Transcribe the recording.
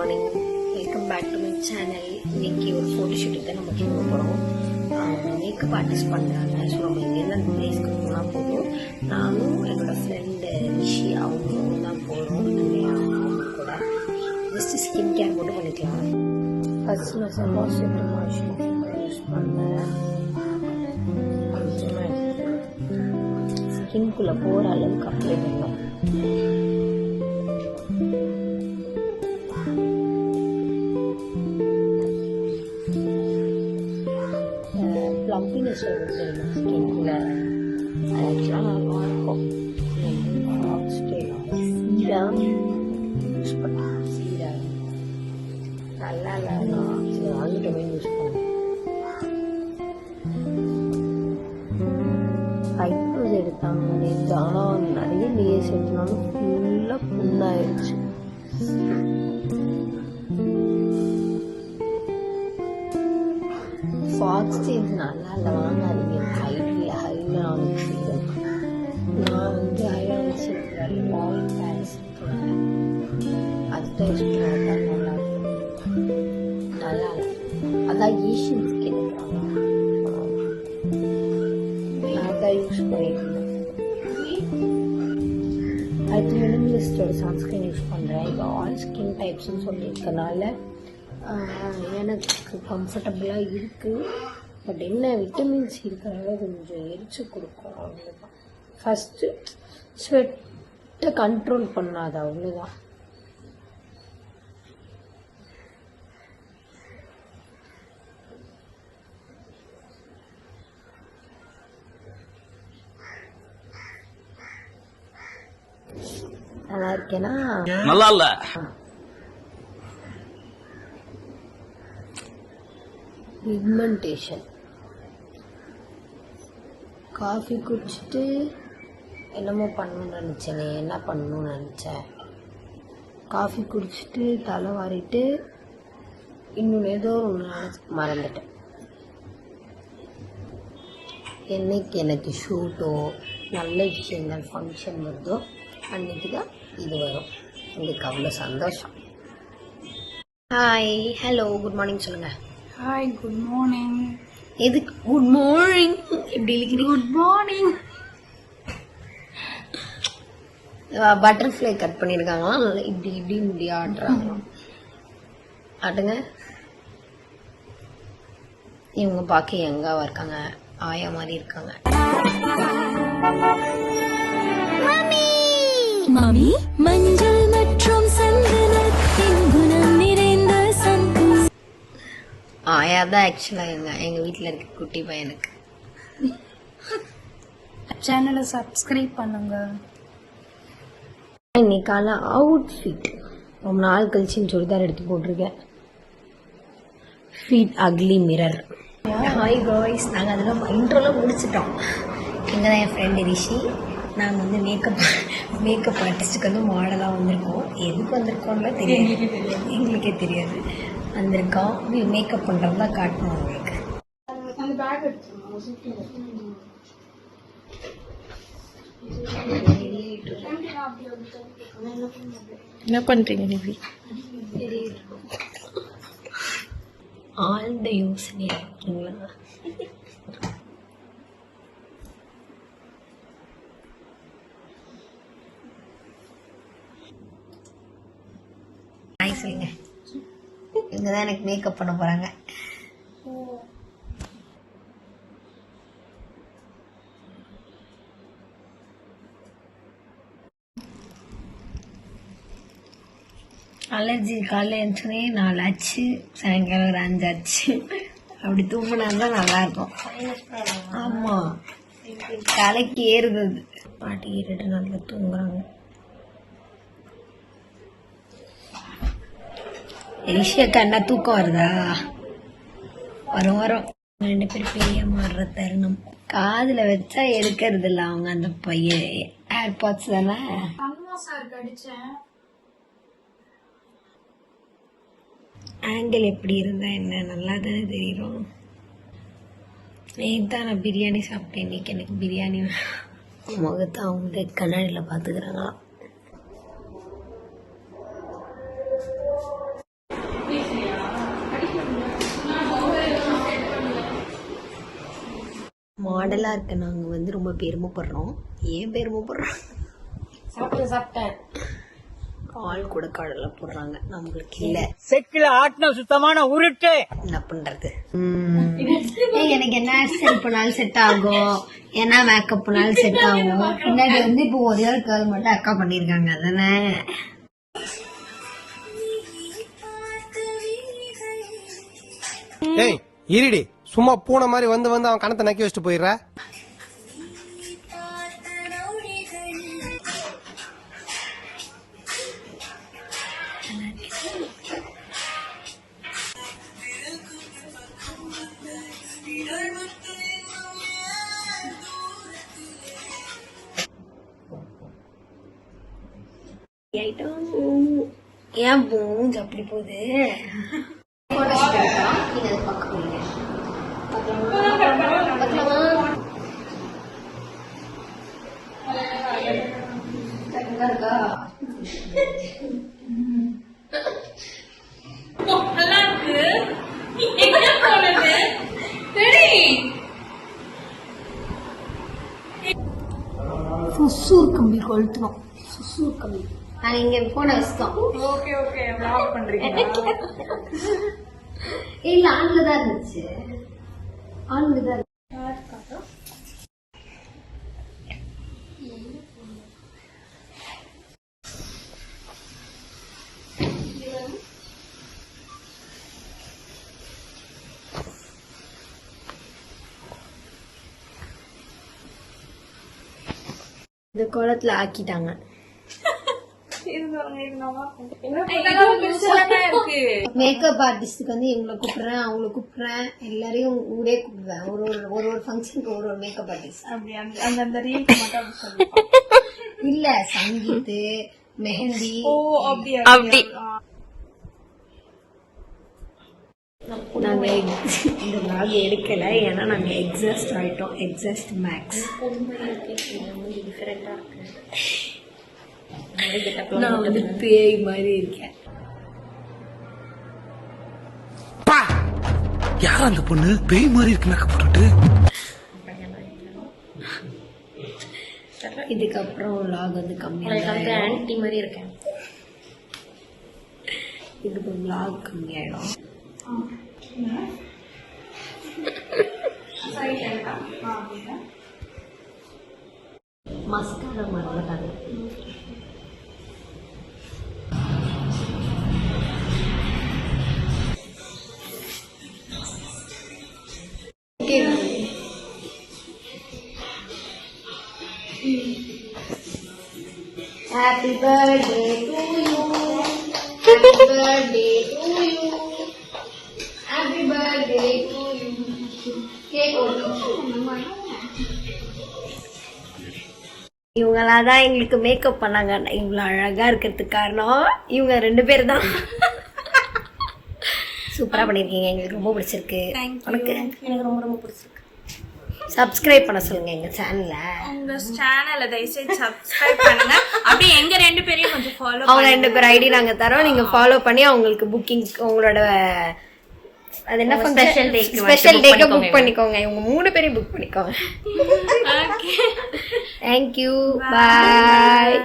Morning, welcome back to my channel. இன்னைக்கு ஒரு photo ஷூட்டுக்கு தான் நம்ம கிளம்ப போகிறோம். மேக்கப் ஆர்டிஸ்ட் பண்ணுறாங்க. ஸோ நம்ம இங்கேருந்து அந்த பிளேஸ்க்கு போனால் போதும். நானும் என்னோடய ஃப்ரெண்டு ரிஷி அவங்களும் தான் போகிறோம். அவங்க கூட ஜஸ்ட் ஸ்கின் கேர் மட்டும் பண்ணிக்கலாம். ஃபர்ஸ்ட் நான் செம்பாசிட்டி மாய்ஸ்சரைசர் யூஸ் பண்ணேன். ஸ்கின்குள்ளே போகிற அளவுக்கு அப்ளை பண்ணலாம். ப்ளம்பினஸ் தெரியுமா ஸ்கின்ல, அது ஆக்சுவலாக நல்லா இருக்கும். சீரம் யூஸ் பண்ணேன். சீரம் நல்லா இல்லைன்னா சரி வாங்கிட்டோமே யூஸ் பண்ணேன். ஐப்ரோஸ் எடுத்தாங்க நேற்று, ஆனால் நிறைய லேயர்ஸ் எடுத்தனாலும் ஃபுல்லாக புண்ணாயிடுச்சு. ஃபாக்ஸ் சேஞ்ச் நல்லா இல்லை, வாங்காதீங்க. ஹையில் நான் வந்து ஹைலானிக்ஸ் ஆயில் பேலன்ஸ் அதுதான் யூஸ் பண்ணுறேன். நல்லா இருக்கும். நல்லா இல்லை, அதான் ஏஷியன் ஸ்கின் நான் அதான் யூஸ் பண்ணியிருக்கேன். அடுத்து மினிமலிஸ்டோட சன்ஸ்கிரீன் யூஸ் பண்ணுறேன். இப்போ ஆல் ஸ்கின் டைப்ஸ்ன்னு சொல்லியிருக்கனால எனக்கு கம்ஃபர்டபுளாக இருக்குது. பட் என்ன விட்டமின் சி இருக்கிறனால கொஞ்சம் எரிச்சு கொடுக்கும், அவ்வளோதான். ஃபஸ்ட்டு ஸ்வெட்டை கண்ட்ரோல் பண்ணாது, அவ்வளோதான். நல்லா இருக்கேனா? நல்லா இல்லை. பிக்மெண்டேஷன். காஃபி குடிச்சிட்டு என்னமோ பண்ணணும்னு நினச்சேனே, என்ன பண்ணணும்னு நினச்சேன். காஃபி குடிச்சிட்டு தலை வாரிட்டு இன்னொன்று ஏதோ ஒன்று மறந்துட்டேன். என்னைக்கு எனக்கு ஷூட்டோ நல்ல விஷயங்கள் ஃபங்க்ஷன் வருதோ அன்றைக்கி தான் இது வரும். எனக்கு அவ்வளோ சந்தோஷம். ஹாய், ஹலோ, குட் மார்னிங் சொல்லுங்கள். Hi, good morning. எதுக்கு குட் மார்னிங் இப்படி இருக்கிறீங்க? Good morning. பட்டர்ஃப்ளை கட் பண்ணியிருக்காங்களா, நல்லா இப்படி இப்படி முடி ஆடுறாங்களாம். ஆட்டுங்க. இவங்க பார்க்க எங்காவா இருக்காங்க, ஆயா மாதிரி இருக்காங்க. மாமி மஞ்சள் மற்றும் சந்தனத்தின் குணம் நிறைந்த சங்கு. ஆயா தான் ஆக்சுவலாக எங்கள் வீட்டில் இருக்க குட்டி பையனுக்கு. சேனலை சப்ஸ்கிரைப் பண்ணுங்க. இன்னைக்கான அவுட்ஃபிட் ரொம்ப நாள் கழிச்சு சுடிதார் எடுத்து போட்டிருக்கேன். ஃபீட் அக்லி மிரர். ஹாய் காய்ஸ், நாங்கள் அதெல்லாம் இன்ட்ரோலாம் முடிச்சிட்டோம். இங்கே தான் என் ஃப்ரெண்டு ரிஷி. நாங்கள் வந்து மேக்கப் ஆர்டிஸ்ட்டுக்கு வந்து மாடலாக வந்திருக்கோம். எதுக்கு வந்திருக்கோம்ல தெரியாது, எங்களுக்கே தெரியாது. வந்திருக்கோம் மேக்கப் பண்ணுறது தான் காட்டணும் உங்களுக்கு. என்ன பண்றீங்க நிவி? ஆழ்ந்த யோசனை இருக்கீங்களா? சொல்லுங்க. இவங்க தான் எனக்கு மேக்கப் பண்ண போறாங்க. அலர்ஜி காலையில் எழுந்தோடனே 4 ஆச்சு, சாயங்காலம் ஒரு 5 ஆச்சு. அப்படி தூங்கினாதான் நல்லா இருக்கும். ஆமா, தலைக்கு ஏறுது. பாட்டி ஏறிட்டு நல்லா தூங்குறாங்க. ரிஷியக்கா என்ன தூக்கம் வருதா? வரும். 2 பேர் பெரிய மாறுற தருணம். காதுல வச்சா எடுக்கிறது இல்லை அவங்க. அந்த பையன் ஏர்பாட்ஸ் தானே. ஆங்கிள் எப்படி இருந்தா என்ன, நல்லா தானே தெரியும். நேற்று தான் நான் பிரியாணி சாப்பிட்டேன். இன்னைக்கு எனக்கு பிரியாணி முகத்தை அவங்க கண்ணாடியில் பார்த்துக்கிறாங்களாம். மாடலா இருக்க நாங்க வந்து ரொம்ப பெருமைப்படுறோம். ஏன் பெருமைப்படுறோம்? சாப்பிட்டேன். ஆள் கூட கடலை போடுறாங்க, நம்மளுக்கு இல்ல. செக்கில ஆட்டின சுத்தமான உருட்டு. என்ன பண்றது? எனக்கு என்ன ஹேர் பண்ணாலும் செட் ஆகும், என்ன மேக்கப் பண்ணாலும் செட் ஆகும். பின்னாடி வந்து இப்போ ஒரே ஒரு கேர்ள் மட்டும் அக்கா பண்ணிருக்காங்க, அதானே? ஏய் இருடி, சும்மா பூனை மாதிரி வந்து வந்து அவன் கணத்தை நக்கி வச்சுட்டு போயிடுற. ஏன் மூஞ்சி அப்படி போகுது? நீங்க அது பார்க்க போறீங்க. சுசூர் கம்பி கொளுத்தணும். சுசூர் கம்பி நாங்க இங்க போன வச்சிட்டோம். இல்ல ஆண்லதான் இருந்துச்சு, ஆண்லதான் இருக்கு. இந்த கோலத்துல ஆக்கிட்டாங்க. மேக்கப் ஆர்டிஸ்டுக்கு வந்து இவங்களை கூப்பிடுறேன், அவங்கள கூப்பிடுறேன், எல்லாரையும் ஊரே கூப்பிடுவேன். ஒரு ஃபங்க்ஷனுக்கு ஒரு மேக்கப் ஆர்டிஸ்ட். இல்ல சங்கீத், மெஹந்தி அப்படி. நாங்க இந்த vlog எடுக்கல, ஏன்னா நாங்க எக்ஸாஸ்ட் ஆயிட்டோம். Exhaust maths. டிஃபரெண்டா இருக்கு. நான் வந்து பேய் மாதிரி இருக்கேன். யார் அந்த பொண்ணு பேய் மாதிரி இருக்கு மேக்கப் போட்டுட்டு? இதுக்கப்புறம் vlog வந்து கம்மியாக ஆன்டி மாதிரி இருக்கேன். இதுக்கு vlog கம்மியாயிடும். மஸ்காரா மறந்துட்டாங்க. Happy birthday to you. Happy birthday to you. Happy birthday to you. இவங்களாதான் எங்களுக்கு மேக்கப் பண்ணாங்க. இவ்வளவு அழகா இருக்கிறதுக்கு காரணம் இவங்க 2 பேர் தான். சூப்பரா பண்ணிருக்கீங்க, எங்களுக்கு ரொம்ப பிடிச்சிருக்கு. உனக்கு? எனக்கு ரொம்ப ரொம்ப பிடிச்சிருக்கு. சப்ஸ்கிரைப் பண்ண சொல்லுங்க எங்க சேனல்ல. உங்க சேனலை தயவுசெய்து சப்ஸ்கிரைப் பண்ணுங்க. அப்படியே எங்க 2 பேரையும் கொஞ்சம் ஃபாலோ. அவங்க 2 பேர் ஐடி நாங்க தரோம், நீங்க ஃபாலோ பண்ணி அவங்களுக்கு புக்கிங், உங்களோட அது என்ன ஸ்பெஷல் டேக்கு புக் பண்ணிக்கோங்க. இவங்க 3 பேரையும் புக் பண்ணிக்கோங்க. தேங்க்யூ, பாய்.